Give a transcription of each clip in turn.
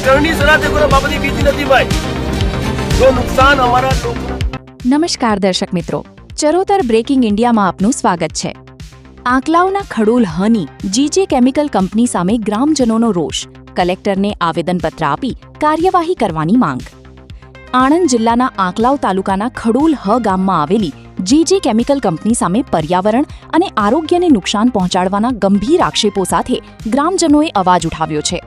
ચરણી સરાતે કોઈ બાબતની બીતી નથી ભાઈ. જો નુકસાન અમારા લોકો. નમસ્કાર દર્શક મિત્રો, ચરોતર બ્રેકિંગ ઇન્ડિયામાં આપનું સ્વાગત છે. આંકલાવના ખડોલ હની જીજે કેમિકલ કંપની સામે ગ્રામજનોનો રોષ, કલેક્ટરને આવેદનપત્ર આપી કાર્યવાહી કરવાની માંગ. આણંદ જિલ્લાના આંકલાવ તાલુકાના ખડોલ હ ગામમાં આવેલી જીજે કેમિકલ કંપની સામે પર્યાવરણ અને આરોગ્યને નુકસાન પહોંચાડવાના ગંભીર આક્ષેપો સાથે ગ્રામજનોએ અવાજ ઉઠાવ્યો છે.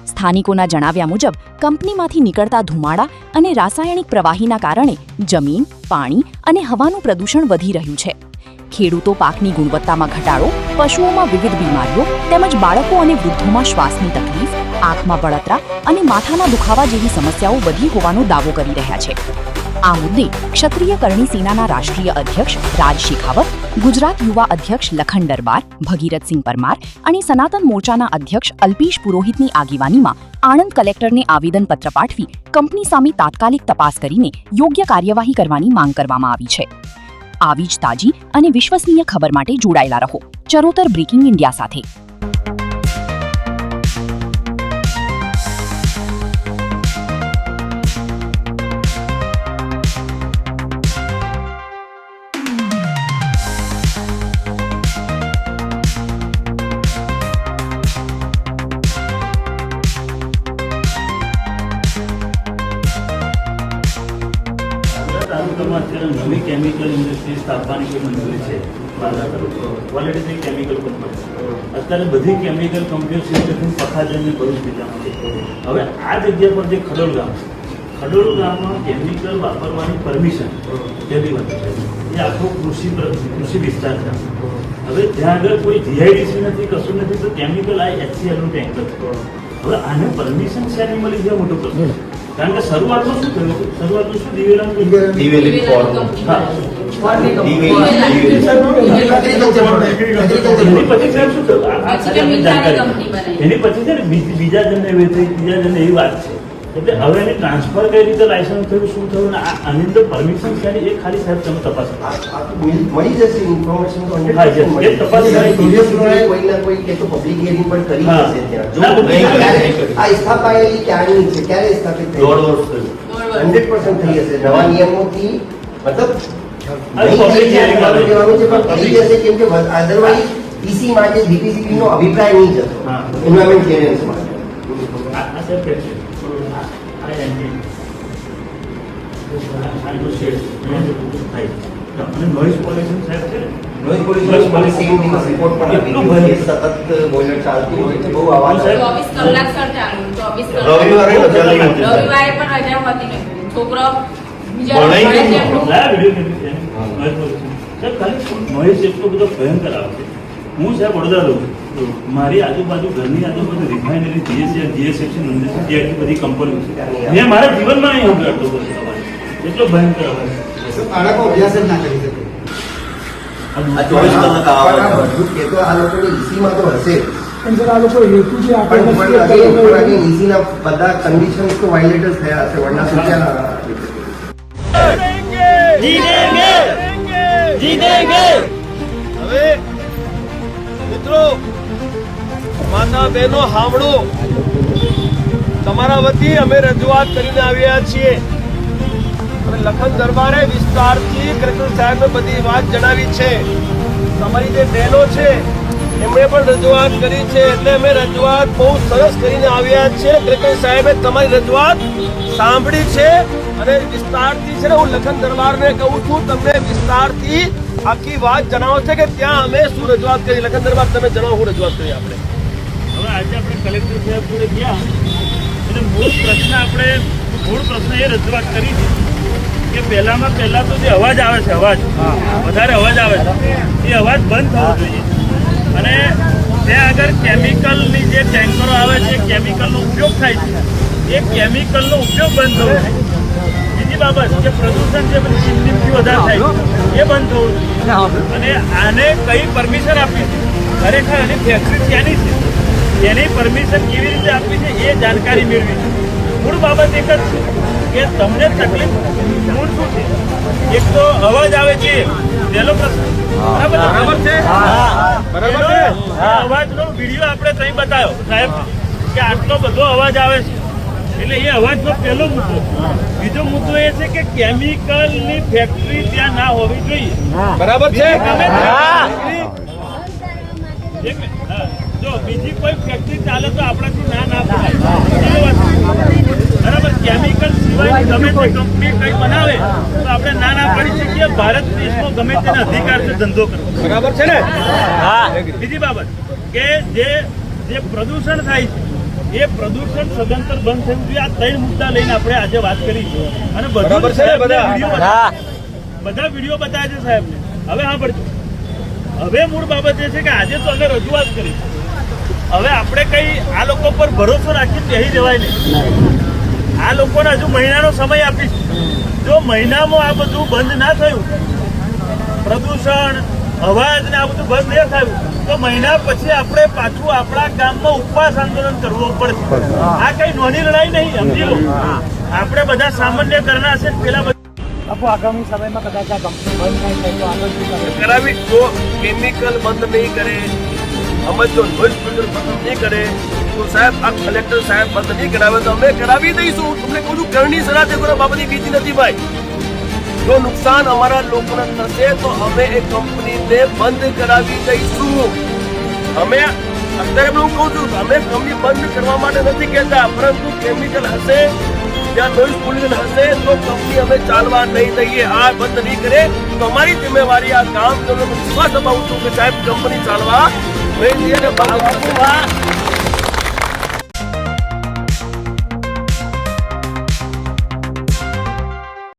સ્થાનિકોના જણાવ્યા મુજબ કંપનીમાંથી નીકળતા ધુમાડા અને રાસાયણિક પ્રવાહીના કારણે જમીન, પાણી અને હવાનું પ્રદૂષણ વધી રહ્યું છે. ખેડૂતો પાકની ગુણવત્તામાં ઘટાડો, પશુઓમાં વિવિધ બીમારીઓ તેમજ બાળકો અને વૃદ્ધોમાં શ્વાસની તકલીફ, આંખમાં બળતરા અને માથાના દુખાવા જેવી સમસ્યાઓ વધી હોવાનો દાવો કરી રહ્યા છે. આ મુદ્દે ક્ષત્રિય કરણી સેનાના રાષ્ટ્રીય અધ્યક્ષ રાજ શેખાવત, ગુજરાત યુવા અધ્યક્ષ લખન દરબાર, ભગીરથસિંહ પરમાર અને સનાતન મોરચાના અધ્યક્ષ અલ્પેશ પુરોહિતની આગેવાનીમાં આણંદ કલેક્ટરને આવેદનપત્ર પાઠવી કંપની સામે તાત્કાલિક તપાસ કરીને યોગ્ય કાર્યવાહી કરવાની માંગ કરવામાં આવી છે. આવી જ તાજી અને વિશ્વસનીય ખબર માટે જોડાયેલા રહો ચરોતર બ્રેકિંગ ઇન્ડિયા સાથે. નવી કેમિકલ ઇન્ડસ્ટ્રી સ્થાપવાની કોઈ મંજૂરી છે ક્વોલિટી કેમિકલ કંપની. અત્યારે બધી કેમિકલ કંપનીઓ સિસ્ટમ પખાજનને ભરૂચ જિલ્લામાં છે. હવે આ જગ્યા પર જે ખડોલ ગામ છે, ખડોલ ગામમાં કેમિકલ વાપરવાની પરમિશન પહેલી વાત છે. એ આખો કૃષિ વિસ્તાર છે. હવે ત્યાં આગળ કોઈ જીઆઈડીસી નથી, કશું નથી, તો કેમિકલ આ HCLનું ટેન્કર. હવે આને પરમિશન શેની મળી છે મોટો પ્રશ્ન. કારણ કે શરૂઆતમાં શું થયું હતું? શરૂઆતમાં શું દિવેલી એની પછી છે ને બીજા જણને એવી વાત છે. એટલે હવે એની ટ્રાન્સફર કઈ રીતે લાયસન્સ થયું, શું થયું, ને આની અંદર પરમિશન છે એ ખાલી સાહેબ તમે તપાસ મળી જશે ઇન્ફોર્મેશન તો તપાસ કોઈ કે તો પબ્લિક હિયરિંગ પણ કરી જશે ત્યાં. આ સ્થાપાયેલી ક્યારની છે, ક્યારે સ્થાપિત થઈ? 1.5 વર્ષ થયું. 100% થઈ હશે નવા નિયમોથી. મતલબ પબ્લિક હિયરિંગ દેવાનું છે પણ થઈ જશે, કેમ કે અધરવાઇઝ ઈસી માટે જીપીસીબી નો અભિપ્રાય નહીં જતો એન્વાયરમેન્ટ ક્લિયરન્સ માટે. નોઇઝ પોલ્યુશન સાહેબ છે. નોઇઝ પોલ્યુશન રિપોર્ટ પણ એટલું ભરી સતત બોઇલર ચાલતું હોય છે, બહુ અવાજ 24 કલાક સર ચાલુ. 24 કલાક રવિવારે રવિવારે પણ રજા હોતી નથી. છોકરો બીજા નોઇઝ એટલો બધો ભયંકર આવે છે. હું સાહેબ વડોદરા રહું છું. મારી આજુબાજુ ઘરની આજુબાજુ રિફાઇનરી, જીએસએફસી, નંદેસી બધી કંપનીઓ છે. મેં મારા જીવનમાં નહીં સાંભળતો એટલો ભયંકર અવાજ. બાળકો અભ્યાસ જ ના કરી શકે. આ 24 કલાક આવા કે તો આ લોકોની ઈસીમાં તો હશે પણ સર આ લોકો હેતુ જે આપણે ઈસીના બધા કન્ડિશન્સ તો વાયોલેટ થયા હશે, વરના તો ક્યાં હવે મિત્રો, માતા બહેનો સાંભળો, તમારા વતી અમે રજૂઆત કરીને આવ્યા છીએ. લખન દરબારે વિસ્તારથી કલેક્ટર સાહેબને બધી વાત જણાવી છે. તમારી જે બહેનો છે એમણે પણ રજૂઆત કરી છે. એટલે અમે રજૂઆત બહુ સરસ કરીને આવ્યા છે. કલેક્ટર સાહેબે તમારી રજૂઆત સાંભળી છે અને વિસ્તારથી છે ને, હું લખન દરબારને કહું છું, તમને વિસ્તારથી આખી વાત જણાવો છે કે ત્યાં અમે શું રજૂઆત કરી. લખન દરબાર તમે જણાવો શું રજૂઆત કરી આપણે. હવે આજે આપણે કલેક્ટર સાહેબ જોડે ગયા એટલે મૂળ પ્રશ્ન એ રજૂઆત કરી છે કે પહેલા તો જે અવાજ આવે છે, વધારે અવાજ આવે છે, એ અવાજ બંધ થવો જોઈએ. અને ત્યાં આગળ કેમિકલની જે ટેન્કરો આવે છે, કેમિકલનો ઉપયોગ થાય છે, એ કેમિકલનો ઉપયોગ બંધ થવો જોઈએ. બીજી બાબત કે પ્રદૂષણ જે બધી ચીમનીથી વધારે થાય છે એ બંધ થવું જોઈએ. અને આને કઈ પરમિશન આપી છે, ખરેખર આની ફેક્ટરી ક્યાંની છે, એની પરમિશન કેવી રીતે આપી છે એ જાણકારી મેળવી છે. મૂળ બાબત એક જ છે કે તમને તકલીફ મૂળ શું છે. એક તો અવાજ આવે છે, પહેલો પ્રશ્ન બરાબર છે. અવાજનો વિડીયો આપણે ત્યાં બતાવ્યો સાહેબ કે આટલો બધો અવાજ આવે છે. એટલે એ અવાજનો પહેલો મુદ્દો. બીજો મુદ્દો એ છે કે કેમિકલની ફેક્ટરી ત્યાં ના હોવી જોઈએ. બરાબર છે ગમે તે હા. જો બીજી કોઈ ફેક્ટરી ચાલે તો આપણાથી ના પડાય. એ વાત. બરાબર, કેમિકલ સિવાય ગમે તે કંપની કંઈ બનાવે તો આપણે ના પાડી શકીએ. ભારત દેશમાં ગમે તેનો અધિકાર છે ધંધો કરવો. બરાબર છે ને હા બીજી બાબત કે જે પ્રદૂષણ થાય છે એ પ્રદૂષણ સદંતર બંધ થયું જોઈએ. આ 3 મુદ્દા લઈને આપણે આજે વાત કરી છે અને બરાબર છે ને બધા બધા વિડીયો બતાવે છે સાહેબ. હવે હા પડજો. હવે મૂળ બાબત એ છે કે આજે તો અમે રજૂઆત કરી. હવે આપણે કઈ આ લોકો પર ભરોસો રાખીને કહી દેવાય નહીં. આ લોકોને હજુ મહિનાનો સમય આપીશું. જો મહિનામાં આ બધું બંધ ના થયું, પ્રદૂષણ અવાજ ને આ બધું બંધ નહીં થયું તો મહિના પછી આપણે પાછું આપણા ગામમાં ઉપવાસ આંદોલન કરવું પડશે. આ કઈ નાની લડાઈ નહીં, સમજી લો. આપણે બધા સામાન્ય કરના છે પેલા આગામી સમયમાં કદાચ આ કંપની બંધ નહીં થાય તો આગળ શું કરે? કરાવી જો કેમિકલ બંધ નહીં કરે, અમે જો નોઈઝ પોલ્યુશન બંધ નહીં કરે તો સાહેબ આ કલેક્ટર સાહેબ બંધ નહીં કરાવે તો અમે કરાવી દઈશું. તમને કહું છું ઘરની સલાહ તે કોઈ બાબતની બીજી નથી ભાઈ. જો નુકસાન અમારા લોકોને થશે તો અમે એ કંપનીને બંધ કરાવી દઈશું. અમે અત્યારે પણ હું કહું છું અમે કંપની બંધ કરવા માટે નથી કહેતા, પરંતુ કેમિકલ હશે ત્યાં નોઈઝ પોલ્યુશન હશે તો કંપની અમે ચાલવા નહીં દઈએ. આ બંધ નહીં કરે તો અમારી જિમ્મેવારી આ ગામજનોનો વિશ્વાસ અપાવું છું કે સાહેબ કંપની ચાલવા નહીં દઈએ.